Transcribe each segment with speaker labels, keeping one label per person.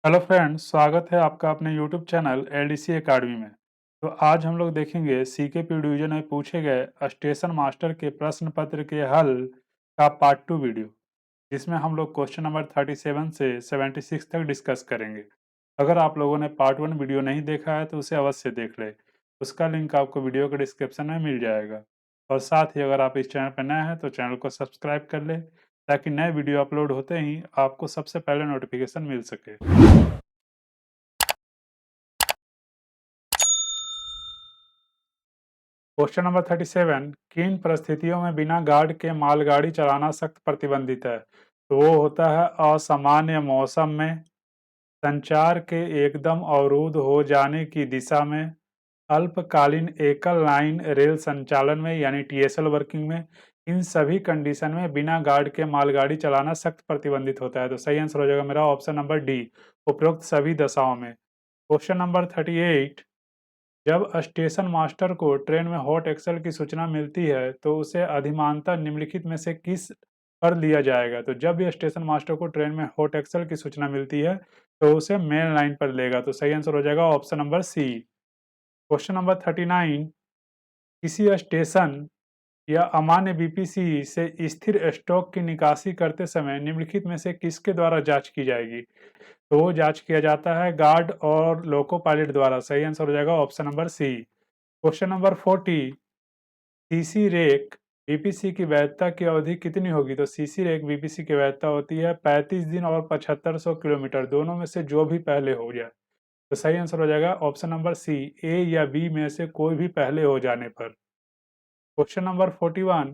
Speaker 1: Hello friends, स्वागत है आपका अपने यूट्यूब चैनल एलडीसी एकेडमी में। तो आज हम लोग देखेंगे सीकेपी डिवीजन में पूछे गए स्टेशन मास्टर के प्रश्न पत्र के हल का पार्ट 2 वीडियो, जिसमें हम लोग क्वेश्चन नंबर 37 से 76 तक डिस्कस करेंगे। अगर आप लोगों ने पार्ट 1 वीडियो नहीं देखा है तो उसे अवश्य देख ले। उसका लिंक आपको वीडियो के डिस्क्रिप्शन में मिल जाएगा। और साथ ही अगर आप इस चैनल पर नए हैं तो चैनल को सब्सक्राइब कर ले, ताकि नए वीडियो अपलोड होते ही आपको सबसे पहले नोटिफिकेशन मिल सके। क्वेश्चन नंबर 37, किन परिस्थितियों में बिना गार्ड के मालगाड़ी चलाना सख्त प्रतिबंधित है? तो वो होता है असामान्य मौसम में, संचार के एकदम अवरुद्ध हो जाने की दिशा में, अल्पकालीन एकल लाइन रेल संचालन में यानी टीएसएल वर्किंग में। इन सभी कंडीशन में बिना गार्ड के मालगाड़ी चलाना सख्त प्रतिबंधित होता है। तो सही आंसर हो जाएगा मेरा ऑप्शन नंबर डी, उपरोक्त सभी दशाओं में। क्वेश्चन नंबर 38, जब स्टेशन मास्टर को ट्रेन में हॉट एक्सेल की सूचना मिलती है तो उसे अधिमानतः निम्नलिखित में से किस पर लिया जाएगा? तो जब भी स्टेशन मास्टर को ट्रेन में हॉट एक्सेल की सूचना मिलती है तो उसे मेन लाइन पर लेगा। तो सही आंसर हो जाएगा option number C. Question number 39, किसी स्टेशन या अमान्य बीपीसी से स्थिर स्टॉक की निकासी करते समय निम्नलिखित में से किसके द्वारा जांच की जाएगी? तो वो जांच किया जाता है गार्ड और लोको पायलट द्वारा। सही आंसर हो जाएगा option number C. Question number 40, CC rake BPC की वैधता की अवधि कितनी होगी? तो सीसी रेक बीपीसी की वैधता होती है 35 दिन और 7500 किलोमीटर, दोनों में से जो भी पहले हो जाए। तो सही आंसर हो जाएगा ऑप्शन नंबर सी, ए या बी में से कोई भी पहले हो जाने पर। क्वेश्चन नंबर 41,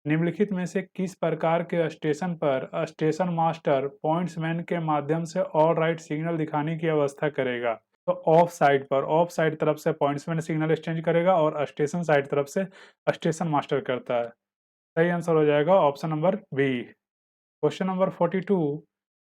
Speaker 1: निम्नलिखित में से किस प्रकार के स्टेशन पर स्टेशन मास्टर पॉइंट्समैन के माध्यम से ऑल राइट सिग्नल दिखाने की व्यवस्था करेगा? तो ऑफ साइड पर, ऑफ साइड तरफ से पॉइंट्समैन सिग्नल एक्सचेंज करेगा और स्टेशन साइड तरफ से स्टेशन मास्टर करता है। सही आंसर हो जाएगा option number B. Question number 42,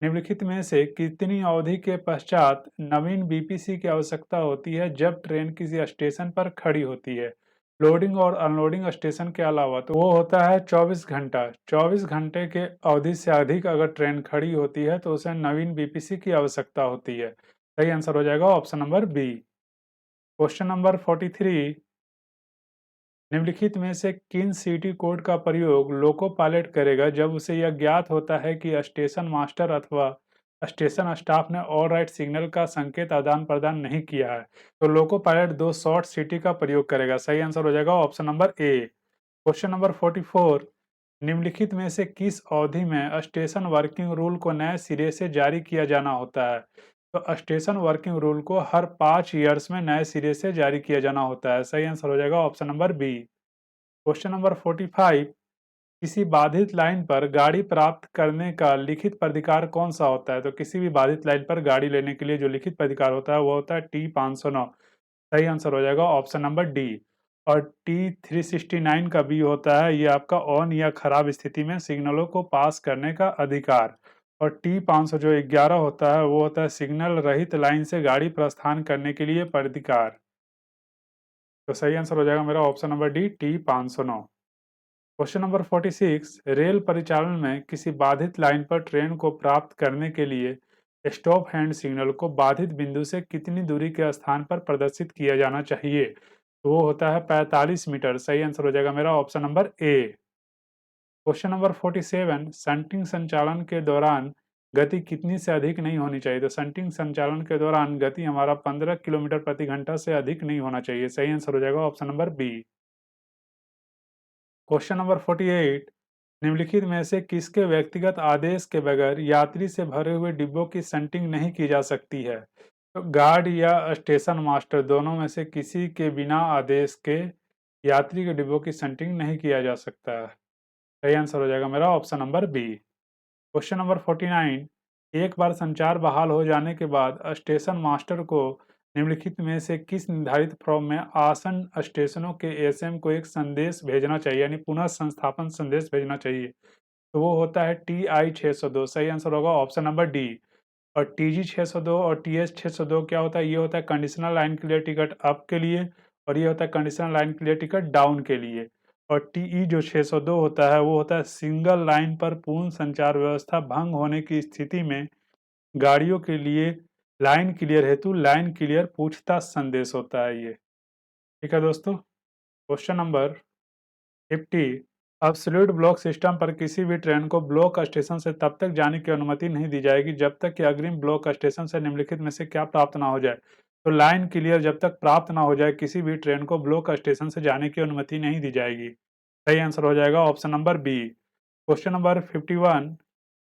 Speaker 1: निम्नलिखित में से कितनी अवधि के पश्चात नवीन बीपीसी की आवश्यकता होती है जब ट्रेन किसी स्टेशन पर खड़ी होती है? लोडिंग और अनलोडिंग स्टेशन के अलावा। तो वो होता है 24 घंटा। 24 घंटे के अवधि से अधिक अगर ट्रेन खड़ी होती है तो उसे नवीन बीपीसी की आवश्यकता होती है। सही आंसर हो जाएगा option number B. Question number 43, निम्नलिखित में से किन सिटी कोड का प्रयोग लोको पायलट करेगा जब उसे यह ज्ञात होता है कि स्टेशन मास्टर अथवा स्टेशन स्टाफ ने ऑल राइट सिग्नल का संकेत आदान प्रदान नहीं किया है? तो लोको पायलट दो शॉर्ट सिटी का प्रयोग करेगा। सही आंसर हो जाएगा option number A. Question number 44, निम्नलिखित में से किस अवधि में स्टेशन वर्किंग रूल को नए सिरे से जारी किया जाना होता है? तो स्टेशन वर्किंग रूल को हर 5 ईयर्स में नए सिरे से जारी किया जाना होता है। सही आंसर हो जाएगा option number B. Question number 45, किसी बाधित लाइन पर गाड़ी प्राप्त करने का लिखित प्राधिकार कौन सा होता है? तो किसी भी बाधित लाइन पर गाड़ी लेने के लिए जो लिखित प्राधिकार होता है वो होता है टी 509। सही आंसर हो जाएगा ऑप्शन नंबर डी। और टी 369 का बी होता है ये आपका ऑन या खराब स्थिति में सिग्नलों को पास करने का अधिकार। और टी 500 जो 11 होता है वो होता है सिग्नल रहित लाइन से गाड़ी प्रस्थान करने के लिए प्राधिकार। तो सही आंसर हो जाएगा मेरा option number D, T 509। Question number 46, rail परिचालन में किसी बाधित लाइन पर ट्रेन को प्राप्त करने के लिए स्टॉप हैंड सिग्नल को बाधित बिंदु से कितनी दूरी के स्थान पर प्रदर्शित किया जाना चाहिए? तो वो होता है 45 मीटर। सही आंसर हो जाएगा मेरा option number A. Question number 47, shunting संचालन के दौरान गति कितनी से अधिक नहीं होनी चाहिए? तो शंटिंग संचालन के दौरान गति हमारा 15 किलोमीटर प्रति घंटा से अधिक नहीं होना चाहिए। सही आंसर हो जाएगा option number B. Question number 48, निम्नलिखित में से किसके व्यक्तिगत आदेश के बगैर यात्री से भरे हुए डिब्बों की शंटिंग नहीं की जा सकती है? तो गार्ड या स्टेशन मास्टर दोनों में से किसी के बिना आदेश के यात्री के डिब्बों की शंटिंग नहीं किया जा सकता है। सही आंसर हो जाएगा मेरा option number B. Question number 49, एक बार संचार बहाल हो जाने के बाद स्टेशन मास्टर को निम्नलिखित में से किस निर्धारित फॉर्म में आसन्न स्टेशनों के एसएम को एक संदेश भेजना चाहिए यानी पुनः संस्थापन संदेश भेजना चाहिए? तो वो होता है टी आई 602। सही आंसर होगा ऑप्शन नंबर डी। और टी जी 602 और टी एस 602 क्या होता है? ये होता है conditional line clear ticket up के लिए और ये होता है conditional line clear ticket down के लिए। और टीई जो 602 होता है वो होता है सिंगल लाइन पर पूर्ण संचार व्यवस्था भंग होने की स्थिति में गाड़ियों के लिए लाइन क्लियर हेतु लाइन क्लियर पूछताछ संदेश होता है ये। ठीक है दोस्तों। Question number 50। Absolute block system पर किसी भी ट्रेन को ब्लॉक स्टेशन से तब तक जाने की अनुमति नहीं दी जाएगी जब तक कि अग्रिम ब्लॉक स्टेशन से निम्नलिखित में से क्या प्राप्त ना हो जाए। तो लाइन क्लियर जब तक प्राप्त ना हो जाए किसी भी ट्रेन को ब्लॉक स्टेशन से जाने की अनुमति नहीं दी जाएगी। सही आंसर हो जाएगा option number B. Question number 51।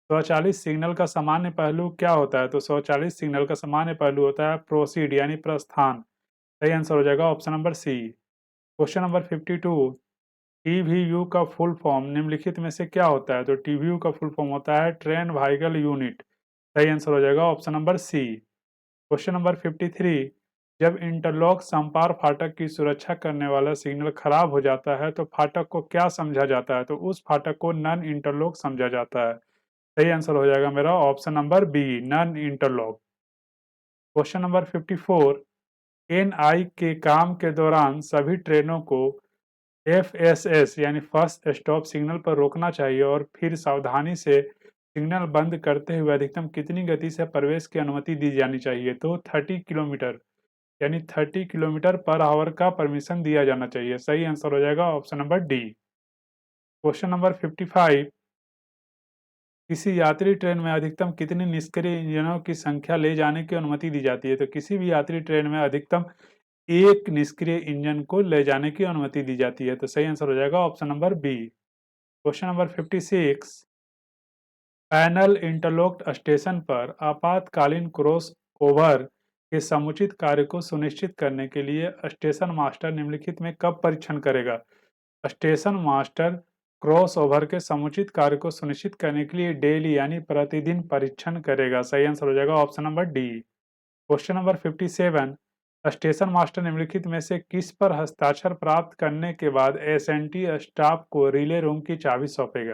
Speaker 1: स्वचालित सिग्नल का सामान्य पहलू क्या होता है? तो स्वचालित सिग्नल का सामान्य पहलू होता है प्रोसीड यानी प्रस्थान। सही आंसर हो जाएगा option number C. Question number 52। TVU का फुल फॉर्म निम्नलिखित में से क्या होता है? तो टीवीयू का फुल फॉर्म होता है ट्रेन व्हीकल यूनिट। सही आंसर हो जाएगा option number C. Question number 53। जब इंटरलॉक समपार फाटक की सुरक्षा करने वाला सिग्नल खराब हो जाता है तो फाटक को क्या समझा जाता है? तो उस फाटक को नॉन इंटरलॉक समझा जाता है। सही आंसर हो जाएगा मेरा option number B, non interlock. Question number 54। NI के काम के दौरान सभी ट्रेनों को एफएसएस यानी फर्स्ट स्टॉप सिग्नल पर रोकना चाहिए और फिर सावधानी से सिग्नल बंद करते हुए अधिकतम कितनी गति से प्रवेश की अनुमति दी जानी चाहिए? तो 30 किलोमीटर यानी 30 किलोमीटर पर आवर का परमिशन दिया जाना चाहिए। सही आंसर हो जाएगा option number D. Question number 55। किसी यात्री ट्रेन में अधिकतम कितनी निष्क्रिय इंजनों की संख्या ले जाने की अनुमति दी जाती है? तो किसी भी यात्री ट्रेन में अधिकतम एक निष्क्रिय इंजन को ले जाने की अनुमति दी जाती है। तो सही आंसर हो जाएगा option number B. Question number 56। Panel interlocked station पर आपातकालीन क्रॉस ओवर के समुचित कार्य को सुनिश्चित करने के लिए स्टेशन मास्टर निम्नलिखित में कब परीक्षण करेगा? स्टेशन मास्टर क्रॉस ओवर के समुचित कार्य को सुनिश्चित करने के लिए डेली यानी प्रतिदिन परीक्षण करेगा। सही आंसर हो जाएगा option number D. Question number 57। Station master निम्नलिखित में से किस पर हस्ताक्षर प्राप्त करने के बाद एसएनटी स्टाफ को रिले रूम की चाबी सौंपेगा?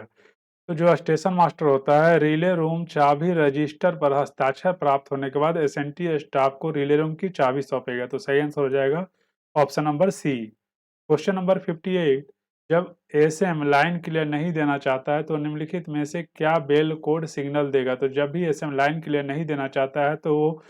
Speaker 1: तो जो स्टेशन मास्टर होता है रिले रूम चाबी रजिस्टर पर हस्ताक्षर प्राप्त होने के बाद एसएनटी स्टाफ को रिले रूम की चाबी सौंपेगा। तो सही आंसर हो जाएगा option number C. Question number 58। जब एसएम लाइन क्लियर नहीं देना चाहता है तो निम्नलिखित में से क्या बेल कोड सिग्नल देगा? तो जब भी एसएम लाइन क्लियर नहीं देना चाहता है तो वो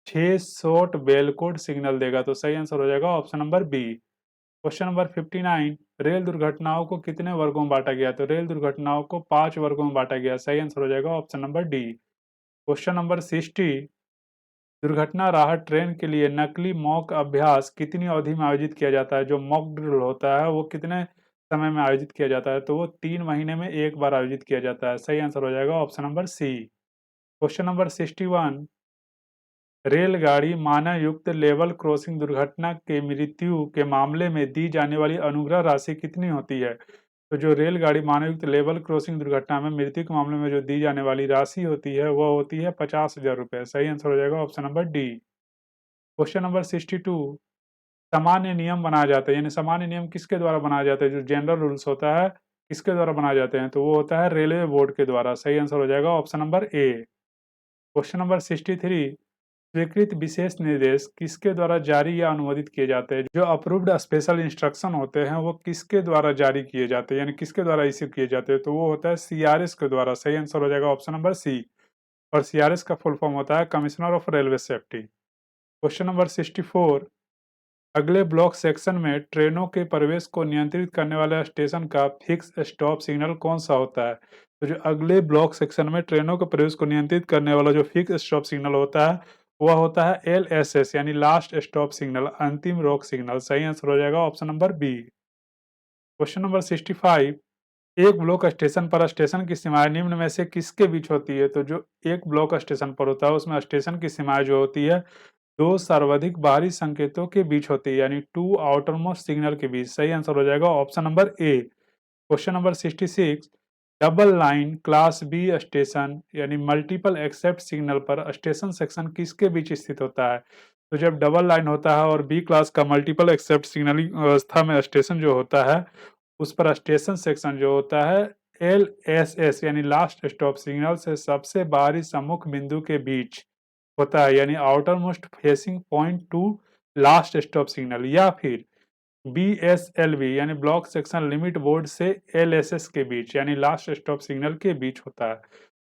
Speaker 1: 6 शॉर्ट बेल कोड सिग्नल देगा। तो सही आंसर हो जाएगा option number B. Question number 59। Rail दुर्घटनाओं को कितने वर्गों में बांटा गया? तो रेल दुर्घटनाओं को 5 वर्गों में बांटा गया। सही आंसर हो जाएगा option number D. Question number 60। दुर्घटना राहत ट्रेन के लिए नकली मॉक अभ्यास कितनी अवधि में आयोजित किया जाता है? जो मॉक ड्रिल होता है वो कितने समय में आयोजित किया जाता है? तो वो 3 महीने में एक बार आयोजित किया जाता है। सही आंसर हो जाएगा option number C. Question number 61। रेलगाड़ी मानव युक्त लेवल क्रॉसिंग दुर्घटना के मृत्यु के मामले में दी जाने वाली अनुग्रह राशि कितनी होती है? तो जो रेलगाड़ी मानव युक्त लेवल क्रॉसिंग दुर्घटना में मृत्यु के मामले में जो दी जाने वाली राशि होती है वह होती है 50,000 रुपये। सही आंसर हो जाएगा option number D. Question number 62। सामान्य नियम बनाया जाता है यानी सामान्य नियम किसके द्वारा बनाया जाता है? जो जनरल रूल्स होता है किसके द्वारा बनाए जाते हैं? तो वो होता है रेलवे बोर्ड के द्वारा। सही आंसर हो जाएगा option number A. Question number 63। स्वीकृत विशेष निर्देश किसके द्वारा जारी या अनुमोदित किए जाते हैं? जो अप्रूव्ड स्पेशल इंस्ट्रक्शन होते हैं वो किसके द्वारा जारी किए जाते हैं यानी किसके द्वारा इश्यू किए जाते हैं? तो वो होता है सीआरएस के द्वारा। सही आंसर हो जाएगा ऑप्शन नंबर सी। और सीआरएस का फुल फॉर्म होता है commissioner of railway safety. Question number 64। अगले ब्लॉक सेक्शन में ट्रेनों के प्रवेश को नियंत्रित करने वाले स्टेशन का फिक्स स्टॉप सिग्नल कौन सा होता है? तो जो अगले ब्लॉक सेक्शन में ट्रेनों के प्रवेश को नियंत्रित करने वाला जो फिक्स स्टॉप सिग्नल होता है वह होता है एलएसएस यानी लास्ट स्टॉप सिग्नल, अंतिम रोक सिग्नल। सही आंसर हो जाएगा option number B. Question number 65। एक ब्लॉक स्टेशन पर स्टेशन की सीमाएं निम्न में से किसके बीच होती है? तो जो एक ब्लॉक स्टेशन पर होता है उसमें स्टेशन की सीमाएं जो होती है दो सर्वाधिक बाहरी संकेतों के बीच होती है यानी टू आउटरमोस्ट सिग्नल के बीच। सही आंसर हो जाएगा option number A. Question number 66। Double line class B station यानी मल्टीपल एक्सेप्ट सिग्नल पर स्टेशन सेक्शन किसके बीच स्थित होता है? तो जब डबल लाइन होता है और बी क्लास का मल्टीपल एक्सेप्ट सिग्नलिंग अवस्था में स्टेशन जो होता है उस पर स्टेशन सेक्शन जो होता है एल एस एस यानी लास्ट स्टॉप सिग्नल से सबसे बाहरी सम्मुख बिंदु के बीच होता है यानी outer most facing point two last stop signal, या फिर BSLV यानी ब्लॉक सेक्शन लिमिट बोर्ड से LSS के बीच यानी लास्ट स्टॉप सिग्नल के बीच होता है।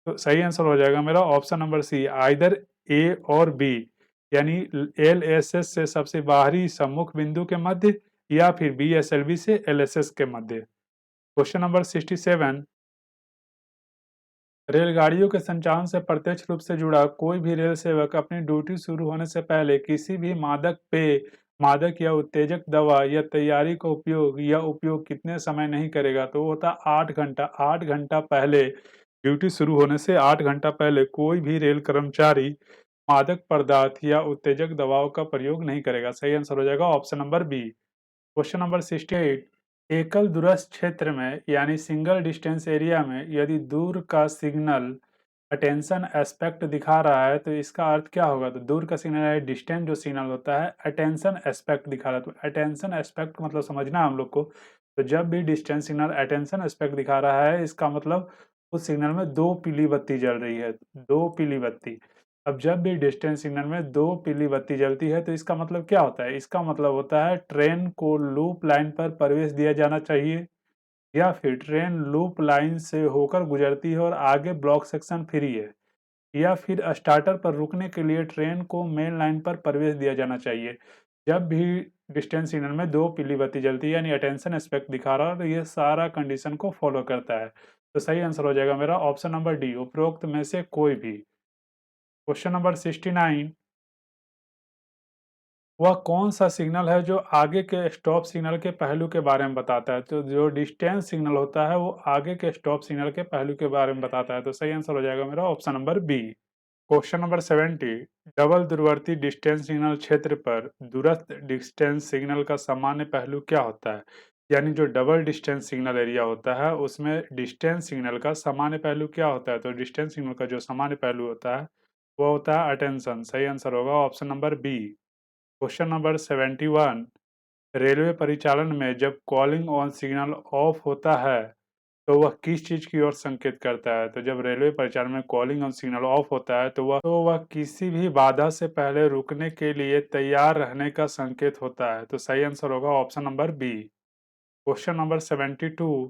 Speaker 1: तो सही आंसर हो जाएगा मेरा ऑप्शन नंबर सी, आइदर ए और बी, यानी एलएसएस से सबसे बाहरी सम्मुख बिंदु के मध्य या फिर बीएसएलवी से एलएसएस के मध्य। क्वेश्चन नंबर 67, रेलगाड़ियों के संचालन से प्रत्यक्ष रूप से जुड़ा कोई भी रेल सेवक अपनी ड्यूटी शुरू होने से पहले किसी भी मादक पेय, मादक या उत्तेजक दवा या तैयारी का उपयोग या उपयोग कितने समय नहीं करेगा, तो वो होता 8 घंटा। 8 घंटा पहले, ड्यूटी शुरू होने से 8 घंटा पहले कोई भी रेल कर्मचारी मादक पदार्थ या उत्तेजक दवाओं का प्रयोग नहीं करेगा। सही आंसर हो जाएगा option number B. Question number 68, एकल दूरस्थ क्षेत्र में यानी सिंगल डिस्टेंस एरिया में यदि दूर का सिग्नल अटेंशन एस्पेक्ट दिखा रहा है तो इसका अर्थ क्या होगा? तो दूर का सिग्नल है, डिस्टेंस जो सिग्नल होता है अटेंशन एस्पेक्ट दिखा रहा है, तो अटेंशन एस्पेक्ट मतलब समझना हम लोग को। तो जब भी डिस्टेंस सिग्नल अटेंशन एस्पेक्ट दिखा रहा है, इसका मतलब उस सिग्नल में 2 पीली बत्ती जल रही है, 2 पीली बत्ती। अब जब भी डिस्टेंस सिग्नल में 2 पीली बत्ती जलती है तो इसका मतलब क्या होता है? इसका मतलब होता है ट्रेन को लूप लाइन पर प्रवेश दिया जाना चाहिए, या फिर ट्रेन लूप लाइन से होकर गुजरती है और आगे ब्लॉक सेक्शन फ्री है, या फिर स्टार्टर पर रुकने के लिए ट्रेन को मेन लाइन पर प्रवेश दिया जाना चाहिए। जब भी डिस्टेंस सिग्नल में 2 पीली बत्ती जलती है यानी अटेंशन एस्पेक्ट दिखा रहा है, तो ये सारा कंडीशन को फॉलो करता है। तो सही आंसर हो जाएगा मेरा ऑप्शन नंबर डी, उपरोक्त में से कोई भी। क्वेश्चन नंबर 69, वह कौन सा सिग्नल है जो आगे के स्टॉप सिग्नल के पहलू के बारे में बताता है? तो जो डिस्टेंस सिग्नल होता है वो आगे के स्टॉप सिग्नल के पहलू के बारे में बताता है। तो सही आंसर हो जाएगा मेरा option number B. Question number 70, double दूरवर्ती डिस्टेंस सिग्नल क्षेत्र पर दूरस्थ डिस्टेंस सिग्नल का सामान्य पहलू क्या होता है? यानी जो डबल डिस्टेंस सिग्नल एरिया होता है उसमें डिस्टेंस सिग्नल का सामान्य पहलू क्या होता है? तो डिस्टेंस सिग्नल का जो सामान्य पहलू होता है वो होता है अटेंशन। सही आंसर होगा option number B. Question number 71, railway परिचालन में जब कॉलिंग ऑन सिग्नल ऑफ होता है तो वह किस चीज की ओर संकेत करता है? तो जब रेलवे परिचालन में कॉलिंग ऑन सिग्नल ऑफ होता है तो वह किसी भी बाधा से पहले रुकने के लिए तैयार रहने का संकेत होता है। तो सही आंसर होगा option number B. Question number 72,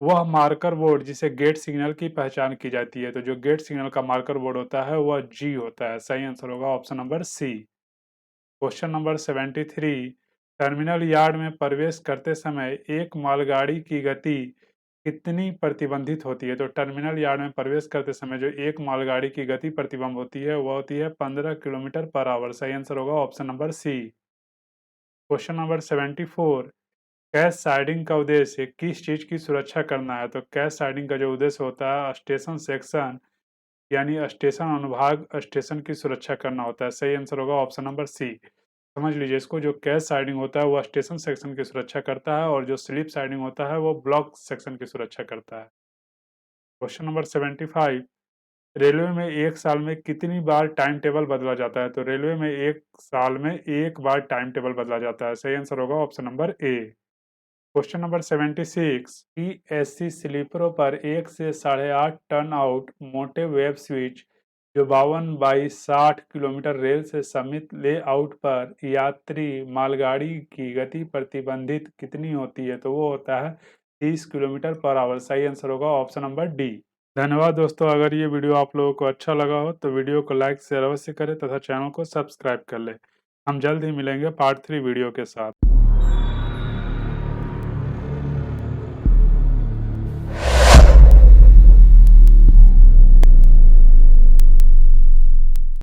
Speaker 1: वह मार्कर बोर्ड जिसे गेट सिग्नल की पहचान की जाती है, तो जो गेट सिग्नल का मार्कर बोर्ड होता है वह जी होता है। सही आंसर होगा option number C. Question number 73, terminal yard में प्रवेश करते समय एक मालगाड़ी की गति कितनी प्रतिबंधित होती है? तो टर्मिनल यार्ड में प्रवेश करते समय जो एक मालगाड़ी की गति प्रतिबंध होती है वह होती है 15 किलोमीटर पर आवर। सही आंसर होगा option number C. Question number 74, catch siding का उद्देश्य किस चीज की सुरक्षा करना है? तो कैश साइडिंग का जो उद्देश्य होता है स्टेशन सेक्शन यानी स्टेशन अनुभाग स्टेशन की सुरक्षा करना होता है। सही आंसर होगा ऑप्शन नंबर सी। समझ लीजिए इसको, जो कैश साइडिंग होता है वो स्टेशन सेक्शन की सुरक्षा करता है और जो स्लीप साइडिंग होता है वो ब्लॉक सेक्शन की सुरक्षा करता है। क्वेश्चन नंबर 75, रेलवे में एक साल में कितनी बार टाइम टेबल बदला जाता है? तो रेलवे में एक साल में एक बार टाइम टेबल बदला जाता है। सही आंसर होगा option number A. Question number 76, PSC स्लीपरों पर 1 से 8.5 टन आउट मोटे वेब स्विच जो 52/60 किलोमीटर रेल से समित लेआउट पर यात्री मालगाड़ी की गति प्रतिबंधित कितनी होती है? तो वो होता है 30 किलोमीटर पर आवर। सही आंसर होगा ऑप्शन नंबर डी। धन्यवाद दोस्तों, अगर ये वीडियो आप लोगों को अच्छा लगा हो तो वीडियो को लाइक शेयर अवश्य करें तथा चैनल को सब्सक्राइब कर लें। हम जल्द ही मिलेंगे पार्ट 3 वीडियो के साथ।